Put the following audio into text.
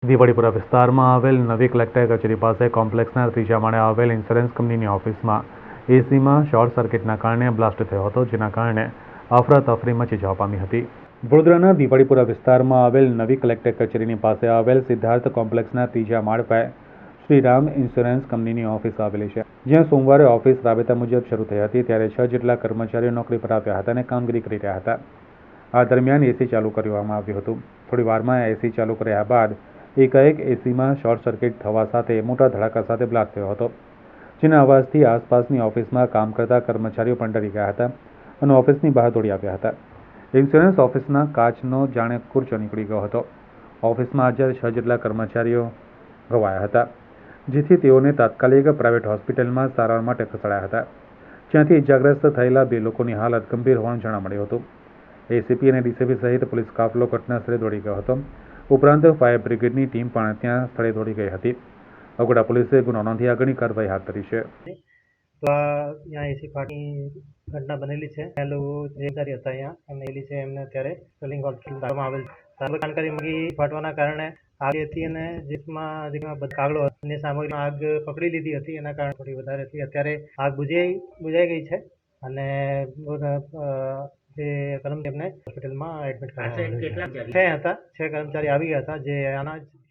દિવાળીપુરા વિસ્તારમાં આવેલ નવી કલેક્ટર કચેરી પાસે કોમ્પ્લેક્સના ત્રીજા માળે આવેલ ઇન્સ્યોરન્સ કંપનીની ઓફિસમાં એસીમાં શોર્ટ સર્કિટના કારણે બ્લાસ્ટ થયો હતો, જેના કારણે અફરાતફરી મચી જવા પામી હતી. વડોદરાના દિવાળીપુરા વિસ્તારમાં આવેલ નવી કલેક્ટર કચેરીની પાસે આવેલ સિદ્ધાર્થ કોમ્પ્લેક્સના ત્રીજા માળ પર શ્રીરામ ઇન્સ્યોરન્સ કંપનીની ઓફિસ આવેલી છે, જ્યાં સોમવારે ઓફિસ રાબેતા મુજબ શરૂ થઈ હતી. ત્યારે 6 જેટલા કર્મચારીઓ નોકરી પર આવ્યા હતા અને કામગીરી કરી રહ્યા હતા. આ દરમિયાન એસી ચાલુ કરવામાં આવ્યું હતું. થોડી વારમાં એસી ચાલુ કર્યા બાદ એકાએક એસીમાં શોર્ટ સર્કિટ થવા સાથે મોટા ધડાકા સાથે બ્લાસ્ટ થયો હતો, જેના અવાજથી આસપાસની ઓફિસમાં કામ કરતા કર્મચારીઓ પણ ડરી ગયા હતા અને ઓફિસની બહાર દોડી આવ્યા હતા. ઇન્સ્યોરન્સ ઓફિસના કાચનો જાણે કૂરચો નીકળી ગયો હતો. ઓફિસમાં હાજર 6 જેટલા કર્મચારીઓ ઘવાયા હતા, જેથી તેઓને તાત્કાલિક પ્રાઇવેટ હોસ્પિટલમાં સારવાર માટે ખસેડાયા હતા, જ્યાંથી ઇજાગ્રસ્ત થયેલા 2 લોકોની હાલત ગંભીર હોવાનું જાણવા મળ્યું હતું. એસીપી અને ડીસીપી સહિત પોલીસ કાફલો ઘટના સ્થળે દોડી ગયો હતો. ઉપરાંત ફાયર બ્રિગેડની ટીમ પણ ત્યાં સ્થળે દોડી ગઈ હતી. અગોડા પોલીસે ગુનો નોંધી આગળની કાર્યવાહી હાથ ધરી છે. તો यहाँ एसी फाटની ઘટના બનેલી છે. એ લોકો જવાબદારી હતા અહીંયા એમને એલી છે, એમને અત્યારે સ્ટેલિંગ હોસ્પિટલ દાખવામાં આવેલ છે. જાણકારી મળી ફાટવાના કારણે આગ હતી અને જેમાં કાગળો અને સામગ્રીમાં આગ પકડી લીધી હતી, એના કારણે થોડી વધારે હતી. અત્યારે આગ બુઝાઈ ગઈ છે અને જે કર્મચારીને હોસ્પિટલમાં એડમિટ કરાયા હતા. 6 કર્મચારી આવી ગયા હતા, જે આના